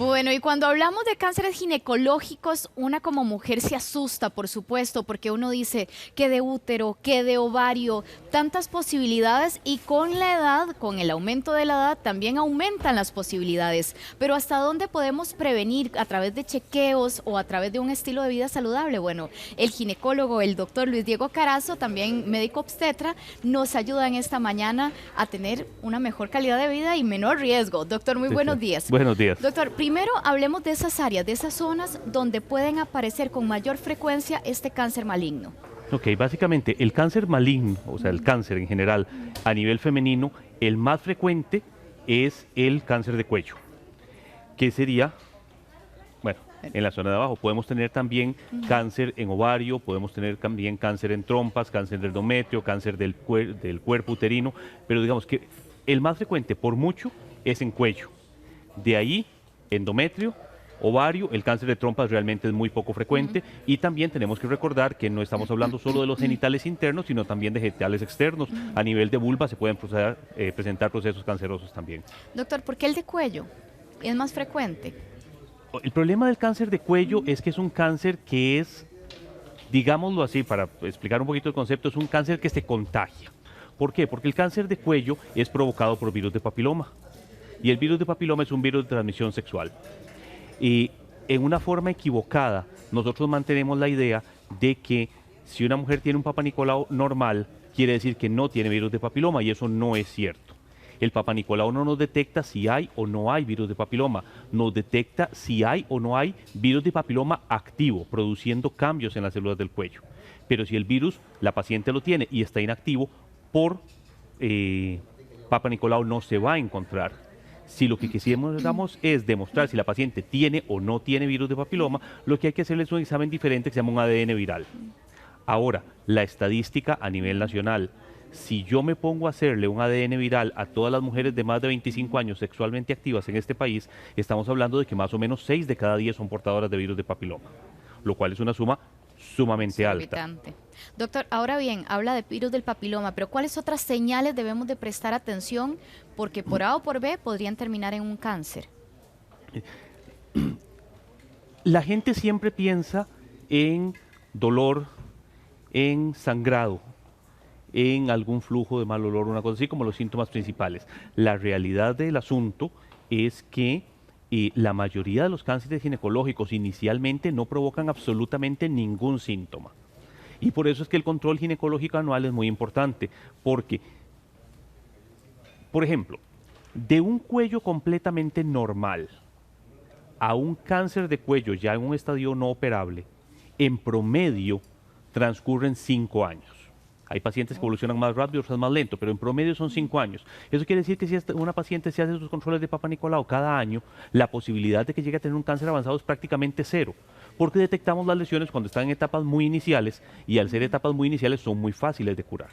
Bueno, y cuando hablamos de cánceres ginecológicos, una como mujer se asusta, por supuesto, porque uno dice que de útero, que de ovario, tantas posibilidades y con la edad, con el aumento de la edad, también aumentan las posibilidades. Pero ¿hasta dónde podemos prevenir? ¿A través de chequeos o a través de un estilo de vida saludable? Bueno, el ginecólogo, el doctor Luis Diego Carazo, también médico obstetra, nos ayuda en esta mañana a tener una mejor calidad de vida y menor riesgo. Doctor, muy buenos días. Buenos días. Doctor, primero hablemos de esas áreas, de esas zonas donde pueden aparecer con mayor frecuencia este cáncer maligno. Ok, básicamente el cáncer maligno, o sea, el cáncer en general, a nivel femenino, el más frecuente es el cáncer de cuello, que sería, bueno, en la zona de abajo. Podemos tener también cáncer en ovario, podemos tener también cáncer en trompas, cáncer del endometrio, cáncer del cuerpo uterino, pero digamos que el más frecuente por mucho es en cuello. De ahí, endometrio, ovario, el cáncer de trompas realmente es muy poco frecuente y también tenemos que recordar que no estamos hablando solo de los genitales internos, sino también de genitales externos. A nivel de vulva se pueden presentar procesos cancerosos también. Doctor, ¿por qué el de cuello es más frecuente? El problema del cáncer de cuello es que es un cáncer que es, digámoslo así, para explicar un poquito el concepto, es un cáncer que se contagia. ¿Por qué? Porque el cáncer de cuello es provocado por virus de papiloma. Y el virus de papiloma es un virus de transmisión sexual. Y en una forma equivocada, nosotros mantenemos la idea de que si una mujer tiene un Papa Nicolau normal, quiere decir que no tiene virus de papiloma, y eso no es cierto. El Papa Nicolau no nos detecta si hay o no hay virus de papiloma, nos detecta si hay o no hay virus de papiloma activo, produciendo cambios en las células del cuello. Pero si el virus, la paciente lo tiene y está inactivo, por Papa Nicolau no se va a encontrar. Si lo que quisiéramos es demostrar si la paciente tiene o no tiene virus de papiloma, lo que hay que hacerle es un examen diferente que se llama un ADN viral. Ahora, la estadística a nivel nacional, si yo me pongo a hacerle un ADN viral a todas las mujeres de más de 25 años sexualmente activas en este país, estamos hablando de que más o menos 6 de cada 10 son portadoras de virus de papiloma, lo cual es una suma sumamente alta. Doctor, ahora bien, habla de virus del papiloma, pero ¿cuáles otras señales debemos de prestar atención? Porque por A o por B podrían terminar en un cáncer. La gente siempre piensa en dolor, en sangrado, en algún flujo de mal olor, una cosa así como los síntomas principales. La realidad del asunto es que la mayoría de los cánceres ginecológicos inicialmente no provocan absolutamente ningún síntoma. Y por eso es que el control ginecológico anual es muy importante, porque, por ejemplo, de un cuello completamente normal a un cáncer de cuello ya en un estadio no operable, en promedio transcurren 5 años. Hay pacientes que evolucionan más rápido, otros más lento, pero en promedio son 5 años. Eso quiere decir que si una paciente se hace sus controles de Papa Nicolau cada año, la posibilidad de que llegue a tener un cáncer avanzado es prácticamente cero, porque detectamos las lesiones cuando están en etapas muy iniciales y al ser etapas muy iniciales son muy fáciles de curar.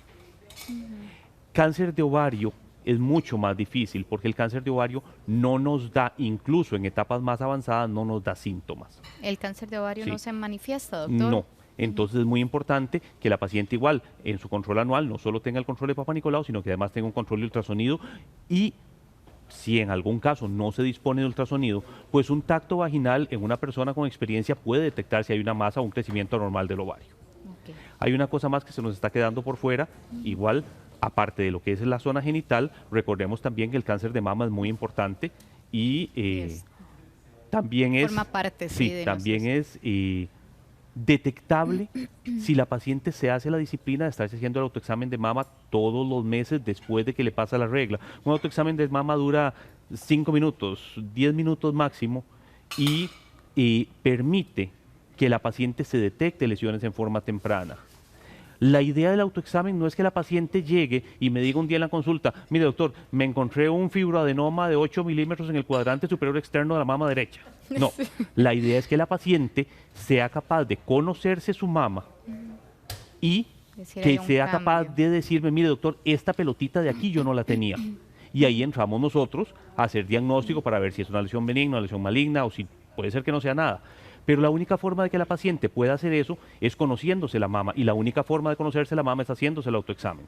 Cáncer de ovario es mucho más difícil porque el cáncer de ovario no nos da, incluso en etapas más avanzadas, no nos da síntomas. ¿El cáncer de ovario Sí. no se manifiesta, doctor? No. Entonces es muy importante que la paciente igual en su control anual no solo tenga el control de Papa Nicolau, sino que además tenga un control de ultrasonido y si en algún caso no se dispone de ultrasonido, pues un tacto vaginal en una persona con experiencia puede detectar si hay una masa o un crecimiento anormal del ovario. Okay. Hay una cosa más que se nos está quedando por fuera, igual, aparte de lo que es la zona genital, recordemos también que el cáncer de mama es muy importante y también es... Forma parte, sí, de también nosotros. es... detectable si la paciente se hace la disciplina de estarse haciendo el autoexamen de mama todos los meses después de que le pasa la regla. Un autoexamen de mama dura 5 minutos, 10 minutos máximo y permite que la paciente se detecte lesiones en forma temprana. La idea del autoexamen no es que la paciente llegue y me diga un día en la consulta, mire doctor, me encontré un fibroadenoma de 8 milímetros en el cuadrante superior externo de la mama derecha. No, la idea es que la paciente sea capaz de conocerse su mama y que sea capaz de decirme, mire doctor, esta pelotita de aquí yo no la tenía. Y ahí entramos nosotros a hacer diagnóstico para ver si es una lesión benigna, una lesión maligna o si puede ser que no sea nada. Pero la única forma de que la paciente pueda hacer eso es conociéndose la mama y la única forma de conocerse la mama es haciéndose el autoexamen.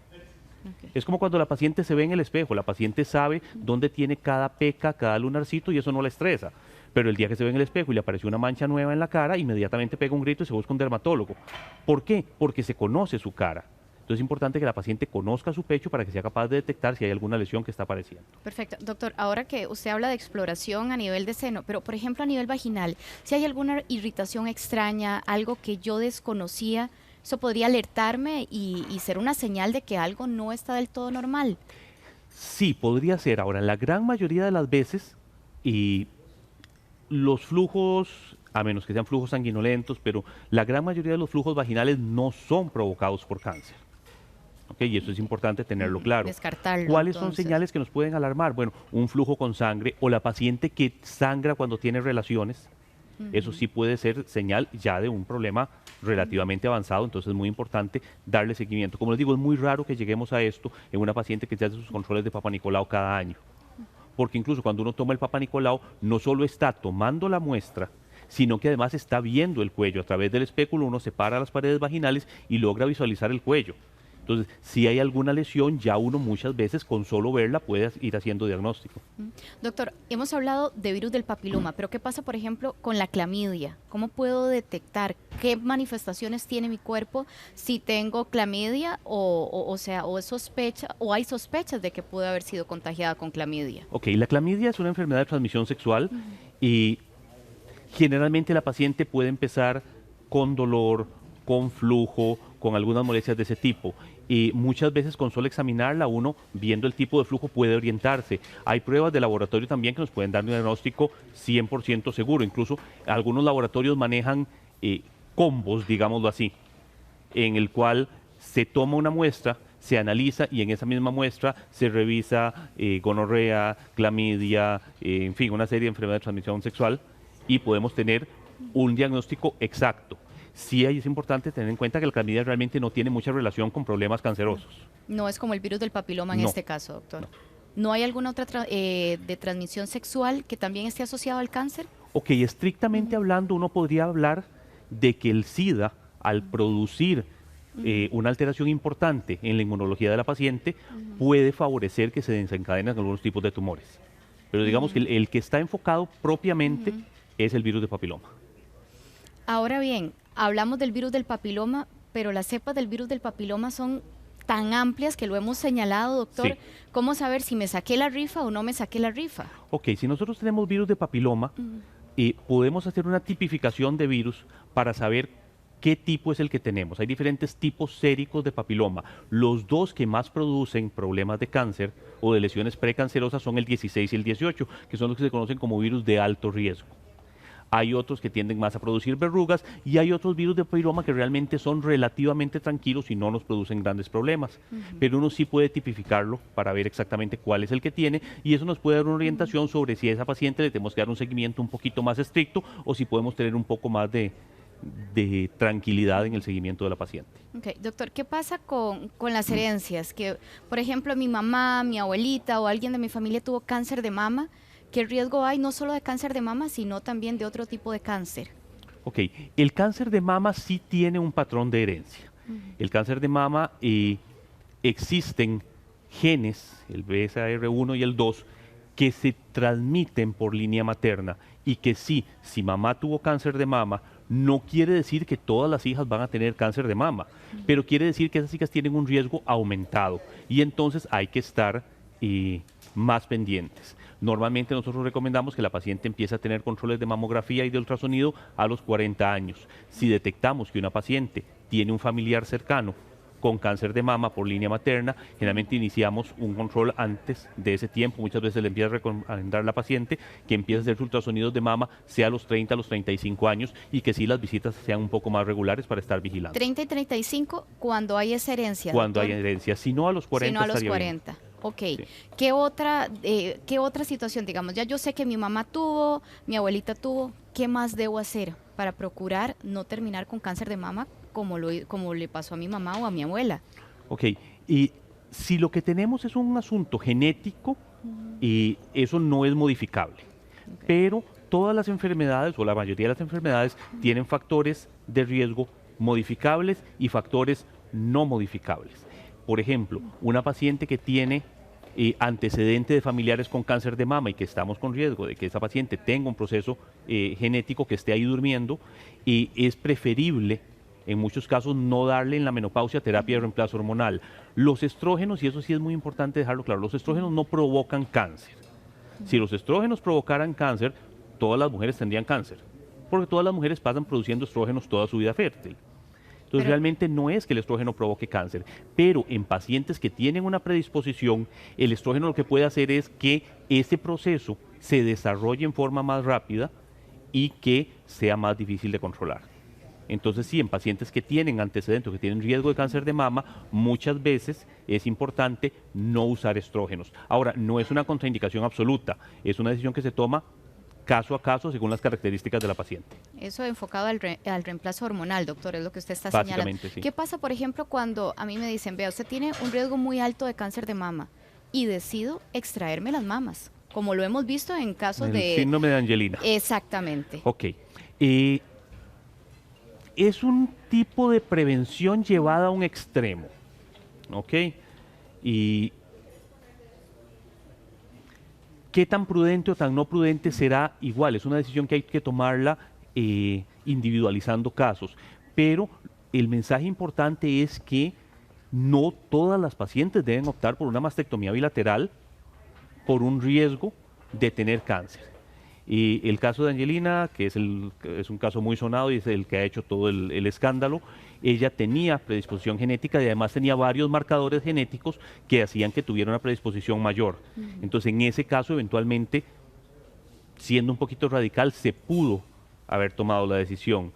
Okay. Es como cuando la paciente se ve en el espejo, la paciente sabe dónde tiene cada peca, cada lunarcito y eso no la estresa. pero el día que se ve en el espejo y le apareció una mancha nueva en la cara, inmediatamente pega un grito y se busca un dermatólogo. ¿Por qué? Porque se conoce su cara. Entonces es importante que la paciente conozca su pecho para que sea capaz de detectar si hay alguna lesión que está apareciendo. Perfecto. Doctor, ahora que usted habla de exploración a nivel de seno, pero por ejemplo a nivel vaginal, si hay alguna irritación extraña, algo que yo desconocía, eso podría alertarme y ser una señal de que algo no está del todo normal. Sí, podría ser. Ahora, en la gran mayoría de las veces, y los flujos, a menos que sean flujos sanguinolentos, pero la gran mayoría de los flujos vaginales no son provocados por cáncer. ¿Ok? Y eso es importante tenerlo claro. Descartarlo. ¿Cuáles son Entonces. señales que nos pueden alarmar? Bueno, un flujo con sangre o la paciente que sangra cuando tiene relaciones. Eso sí puede ser señal ya de un problema relativamente avanzado, entonces es muy importante darle seguimiento. Como les digo, es muy raro que lleguemos a esto en una paciente que se hace sus controles de Papa Nicolau cada año, porque incluso cuando uno toma el Papa Nicolau, no solo está tomando la muestra, sino que además está viendo el cuello. A través del espéculo uno separa las paredes vaginales y logra visualizar el cuello. Entonces, si hay alguna lesión, ya uno muchas veces con solo verla puede ir haciendo diagnóstico. Doctor, hemos hablado de virus del papiloma, pero ¿qué pasa, por ejemplo, con la clamidia? ¿Cómo puedo detectar qué manifestaciones tiene mi cuerpo si tengo clamidia o es sospecha o hay sospechas de que pude haber sido contagiada con clamidia? Ok, la clamidia es una enfermedad de transmisión sexual y generalmente la paciente puede empezar con dolor, con flujo, con algunas molestias de ese tipo. Y muchas veces con solo examinarla, uno viendo el tipo de flujo puede orientarse. Hay pruebas de laboratorio también que nos pueden dar un diagnóstico 100% seguro. Incluso algunos laboratorios manejan combos, digámoslo así, en el cual se toma una muestra, se analiza y en esa misma muestra se revisa gonorrea, clamidia, en fin, una serie de enfermedades de transmisión sexual y podemos tener un diagnóstico exacto. Sí, ahí es importante tener en cuenta que la clamidia realmente no tiene mucha relación con problemas cancerosos. No es como el virus del papiloma en No, este caso, doctor. no. ¿No hay alguna otra de transmisión sexual que también esté asociado al cáncer? Ok, estrictamente hablando, uno podría hablar de que el SIDA, al producir una alteración importante en la inmunología de la paciente, puede favorecer que se desencadenen algunos tipos de tumores. Pero digamos que el que está enfocado propiamente es el virus de papiloma. Ahora bien, hablamos del virus del papiloma, pero las cepas del virus del papiloma son tan amplias que lo hemos señalado, doctor. Sí. ¿Cómo saber si me saqué la rifa o no me saqué la rifa? Ok, si nosotros tenemos virus de papiloma, podemos hacer una tipificación de virus para saber qué tipo es el que tenemos. Hay diferentes tipos séricos de papiloma. Los dos que más producen problemas de cáncer o de lesiones precancerosas son el 16 y el 18, que son los que se conocen como virus de alto riesgo. Hay otros que tienden más a producir verrugas y hay otros virus de papiloma que realmente son relativamente tranquilos y no nos producen grandes problemas. Pero uno sí puede tipificarlo para ver exactamente cuál es el que tiene y eso nos puede dar una orientación sobre si a esa paciente le tenemos que dar un seguimiento un poquito más estricto o si podemos tener un poco más de tranquilidad en el seguimiento de la paciente. Ok, doctor, ¿qué pasa con las herencias? Que, por ejemplo, mi mamá, mi abuelita o alguien de mi familia tuvo cáncer de mama. ¿Qué riesgo hay no solo de cáncer de mama, sino también de otro tipo de cáncer? Ok, el cáncer de mama sí tiene un patrón de herencia. El cáncer de mama, existen genes, el BSR1 y el 2, que se transmiten por línea materna y que sí, si mamá tuvo cáncer de mama, no quiere decir que todas las hijas van a tener cáncer de mama, pero quiere decir que esas hijas tienen un riesgo aumentado y entonces hay que estar más pendientes. Normalmente nosotros recomendamos que la paciente empiece a tener controles de mamografía y de ultrasonido a los 40 años. Si detectamos que una paciente tiene un familiar cercano con cáncer de mama por línea materna, generalmente iniciamos un control antes de ese tiempo. Muchas veces le empieza a recomendar a la paciente que empiece a hacer sus ultrasonidos de mama, sea a los 30, a los 35 años, y que sí las visitas sean un poco más regulares para estar vigilando. 30 y 35 cuando hay esa herencia, Cuando doctor. hay herencia, si no a los 40 Si no a los estaría bien. 40. Ok. Sí. ¿Qué otra situación, digamos? Ya yo sé que mi mamá tuvo, mi abuelita tuvo. ¿Qué más debo hacer para procurar no terminar con cáncer de mama como le pasó a mi mamá o a mi abuela? Ok, y si lo que tenemos es un asunto genético, y eso no es modificable, pero todas las enfermedades o la mayoría de las enfermedades tienen factores de riesgo modificables y factores no modificables. Por ejemplo, una paciente que tiene antecedente de familiares con cáncer de mama y que estamos con riesgo de que esa paciente tenga un proceso genético que esté ahí durmiendo, es preferible en muchos casos no darle en la menopausia terapia de reemplazo hormonal. Los estrógenos, y eso sí es muy importante dejarlo claro, los estrógenos no provocan cáncer. Si los estrógenos provocaran cáncer, todas las mujeres tendrían cáncer, porque todas las mujeres pasan produciendo estrógenos toda su vida fértil. Entonces realmente no es que el estrógeno provoque cáncer, pero en pacientes que tienen una predisposición, el estrógeno lo que puede hacer es que ese proceso se desarrolle en forma más rápida y que sea más difícil de controlar. Entonces sí, en pacientes que tienen antecedentes, que tienen riesgo de cáncer de mama, muchas veces es importante no usar estrógenos. Ahora, no es una contraindicación absoluta, es una decisión que se toma caso a caso según las características de la paciente. Eso enfocado al reemplazo hormonal, doctor, es lo que usted está señalando. Sí. ¿Qué pasa, por ejemplo, cuando a mí me dicen, vea, usted tiene un riesgo muy alto de cáncer de mama y decido extraerme las mamas, como lo hemos visto en casos de... El síndrome de Angelina. Exactamente. Ok. Es un tipo de prevención llevada a un extremo, ¿ok? Y qué tan prudente o tan no prudente será igual, es una decisión que hay que tomarla individualizando casos, pero el mensaje importante es que no todas las pacientes deben optar por una mastectomía bilateral por un riesgo de tener cáncer. Y el caso de Angelina, que es un caso muy sonado y es el que ha hecho todo el escándalo, ella tenía predisposición genética y además tenía varios marcadores genéticos que hacían que tuviera una predisposición mayor. Entonces, en ese caso, eventualmente, siendo un poquito radical, se pudo haber tomado la decisión.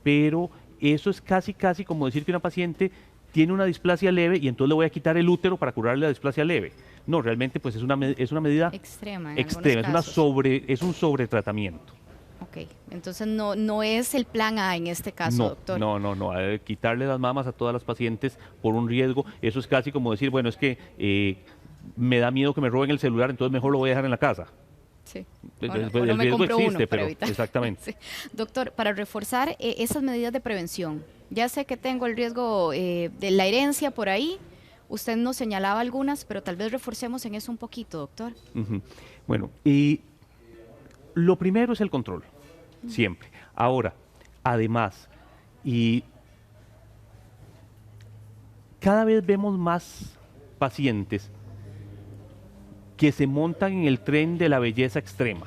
Pero eso es casi como decir que una paciente tiene una displasia leve y entonces le voy a quitar el útero para curarle la displasia leve. No, realmente pues es una medida extrema, es un sobretratamiento. Ok, entonces no es el plan A en este caso, doctor. No, quitarle las mamas a todas las pacientes por un riesgo, eso es casi como decir, bueno, es que me da miedo que me roben el celular, entonces mejor lo voy a dejar en la casa. Sí. El riesgo existe, pero exactamente. Sí. Doctor, para reforzar esas medidas de prevención, ya sé que tengo el riesgo de la herencia por ahí. Usted nos señalaba algunas, pero tal vez reforcemos en eso un poquito, doctor. Bueno, y lo primero es el control, siempre. Ahora, además, y cada vez vemos más pacientes que se montan en el tren de la belleza extrema.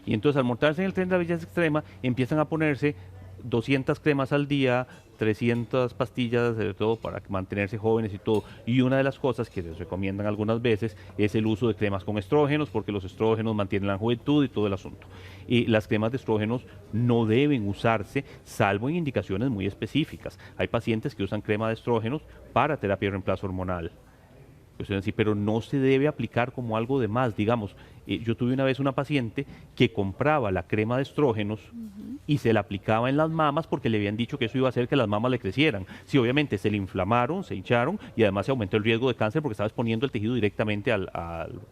Y entonces al montarse en el tren de la belleza extrema, empiezan a ponerse 200 cremas al día, 300 pastillas, de todo para mantenerse jóvenes y todo. Y una de las cosas que les recomiendan algunas veces es el uso de cremas con estrógenos, porque los estrógenos mantienen la juventud y todo el asunto. Y las cremas de estrógenos no deben usarse, salvo en indicaciones muy específicas. Hay pacientes que usan crema de estrógenos para terapia de reemplazo hormonal. Pero no se debe aplicar como algo de más. Digamos, yo tuve una vez una paciente que compraba la crema de estrógenos y se la aplicaba en las mamas porque le habían dicho que eso iba a hacer que las mamas le crecieran. Sí, obviamente se le inflamaron, se hincharon y además se aumentó el riesgo de cáncer porque estaba exponiendo el tejido directamente al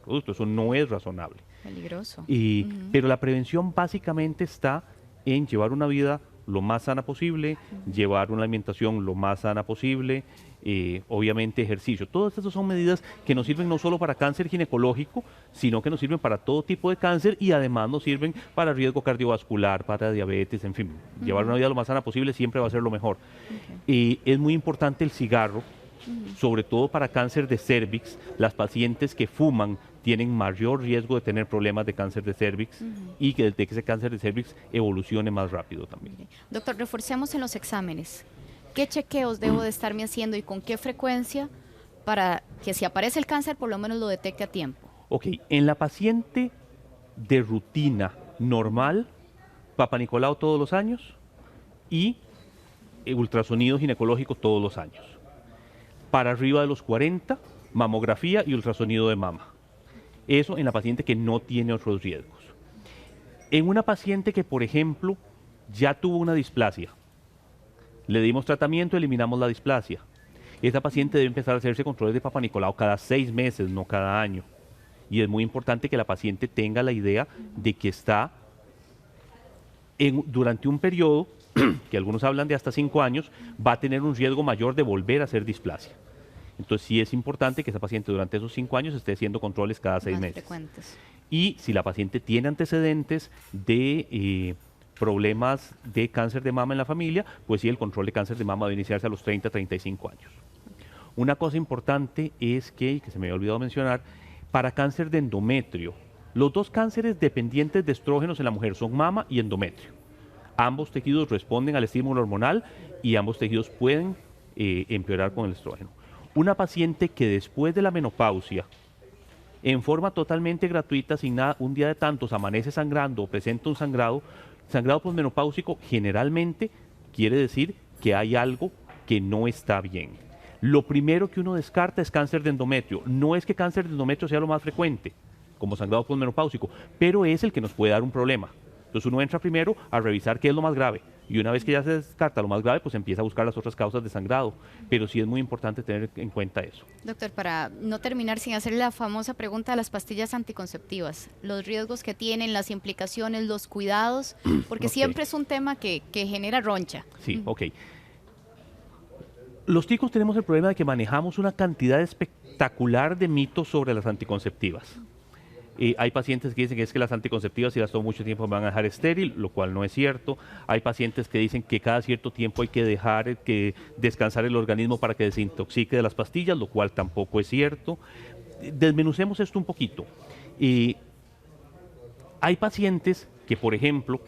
producto. Eso no es razonable. Peligroso. Pero la prevención básicamente está en llevar una vida lo más sana posible, llevar una alimentación lo más sana posible, obviamente ejercicio. Todas estas son medidas que nos sirven no solo para cáncer ginecológico, sino que nos sirven para todo tipo de cáncer y además nos sirven para riesgo cardiovascular, para diabetes, en fin. Llevar una vida lo más sana posible siempre va a ser lo mejor. Es muy importante el cigarro, sobre todo para cáncer de cérvix. Las pacientes que fuman tienen mayor riesgo de tener problemas de cáncer de cérvix y que ese cáncer de cérvix evolucione más rápido también. Doctor, reforcemos en los exámenes. ¿Qué chequeos debo de estarme haciendo y con qué frecuencia para que si aparece el cáncer por lo menos lo detecte a tiempo? Ok, en la paciente de rutina normal, Papa Nicolau todos los años y ultrasonido ginecológico todos los años. Para arriba de los 40, mamografía y ultrasonido de mama. Eso en la paciente que no tiene otros riesgos. En una paciente que, por ejemplo, ya tuvo una displasia, le dimos tratamiento, eliminamos la displasia. Esta paciente debe empezar a hacerse controles de Papa Nicolau cada 6 meses, no cada año. Y es muy importante que la paciente tenga la idea de que está durante un periodo, que algunos hablan de hasta 5 años, va a tener un riesgo mayor de volver a hacer displasia. Entonces sí es importante que esa paciente durante esos 5 años esté haciendo controles cada 6 Más meses. frecuentes. Y si la paciente tiene antecedentes de problemas de cáncer de mama en la familia, pues sí, el control de cáncer de mama debe iniciarse a los 30, 35 años. Una cosa importante es que se me había olvidado mencionar, para cáncer de endometrio, los dos cánceres dependientes de estrógenos en la mujer son mama y endometrio. Ambos tejidos responden al estímulo hormonal y ambos tejidos pueden empeorar con el estrógeno. Una paciente que después de la menopausia, en forma totalmente gratuita, sin nada, un día de tantos amanece sangrando o presenta un sangrado posmenopáusico, generalmente quiere decir que hay algo que no está bien. Lo primero que uno descarta es cáncer de endometrio. No es que cáncer de endometrio sea lo más frecuente, como sangrado posmenopáusico, pero es el que nos puede dar un problema. Entonces uno entra primero a revisar qué es lo más grave. Y una vez que ya se descarta lo más grave, pues empieza a buscar las otras causas de sangrado. Pero sí es muy importante tener en cuenta eso. Doctor, para no terminar sin hacer la famosa pregunta de las pastillas anticonceptivas, los riesgos que tienen, las implicaciones, los cuidados, porque siempre es un tema que genera roncha. Sí, ok. Los ticos tenemos el problema de que manejamos una cantidad espectacular de mitos sobre las anticonceptivas. Hay pacientes que dicen que es que las anticonceptivas si las tomo mucho tiempo me van a dejar estéril, lo cual no es cierto. Hay pacientes que dicen que cada cierto tiempo hay que dejar que descansar el organismo para que desintoxique de las pastillas, lo cual tampoco es cierto. Desmenucemos esto un poquito. Hay pacientes que, por ejemplo,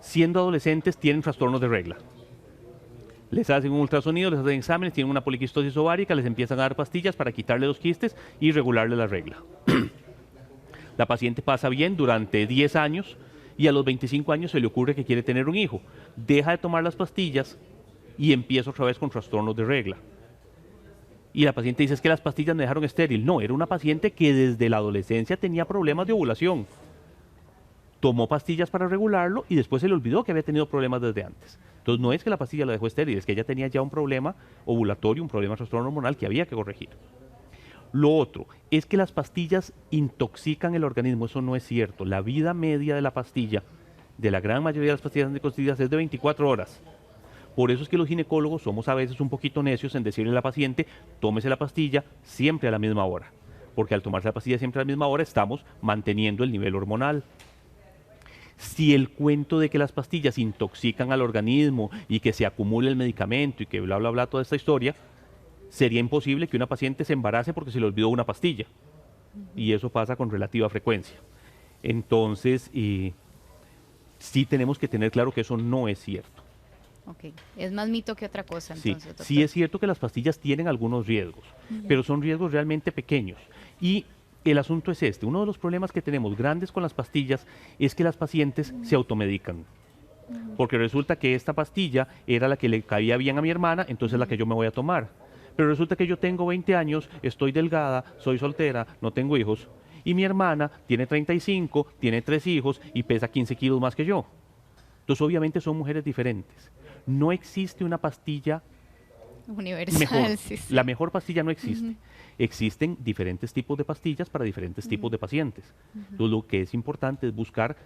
siendo adolescentes tienen trastornos de regla. Les hacen un ultrasonido, les hacen exámenes, tienen una poliquistosis ovárica, les empiezan a dar pastillas para quitarle los quistes y regularle la regla. La paciente pasa bien durante 10 años y a los 25 años se le ocurre que quiere tener un hijo. Deja de tomar las pastillas y empieza otra vez con trastornos de regla. Y la paciente dice, es que las pastillas me dejaron estéril. No, era una paciente que desde la adolescencia tenía problemas de ovulación. Tomó pastillas para regularlo y después se le olvidó que había tenido problemas desde antes. Entonces no es que la pastilla la dejó estéril, es que ella tenía ya un problema ovulatorio, un problema de trastorno hormonal que había que corregir. Lo otro es que las pastillas intoxican el organismo, eso no es cierto. La vida media de la pastilla, de la gran mayoría de las pastillas anticonceptivas, es de 24 horas. Por eso es que los ginecólogos somos a veces un poquito necios en decirle a la paciente, tómese la pastilla siempre a la misma hora. Porque al tomarse la pastilla siempre a la misma hora estamos manteniendo el nivel hormonal. Si el cuento de que las pastillas intoxican al organismo y que se acumula el medicamento y que bla, bla, bla, toda esta historia, sería imposible que una paciente se embarace porque se le olvidó una pastilla. Y eso pasa con relativa frecuencia. Entonces, sí tenemos que tener claro que eso no es cierto. Ok, es más mito que otra cosa entonces, doctor. Sí es cierto que las pastillas tienen algunos riesgos, pero son riesgos realmente pequeños. Y el asunto es este, uno de los problemas que tenemos grandes con las pastillas es que las pacientes se automedican. Porque resulta que esta pastilla era la que le caía bien a mi hermana, entonces es la que yo me voy a tomar. Pero resulta que yo tengo 20 años, estoy delgada, soy soltera, no tengo hijos, y mi hermana tiene 35, tiene 3 hijos y pesa 15 kilos más que yo. Entonces obviamente son mujeres diferentes. No existe una pastilla universal, mejor. Sí. La mejor pastilla no existe. Existen diferentes tipos de pastillas para diferentes tipos de pacientes. Entonces lo que es importante es buscar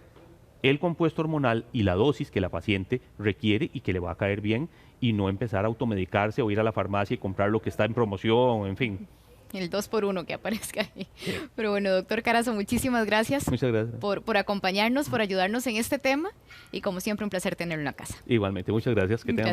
el compuesto hormonal y la dosis que la paciente requiere y que le va a caer bien y no empezar a automedicarse o ir a la farmacia y comprar lo que está en promoción, en fin. El 2x1 que aparezca ahí. Sí. Pero bueno, doctor Carazo, muchísimas gracias. Muchas gracias. Por acompañarnos, por ayudarnos en este tema y como siempre un placer tenerlo en la casa. Igualmente, muchas gracias. Que tengan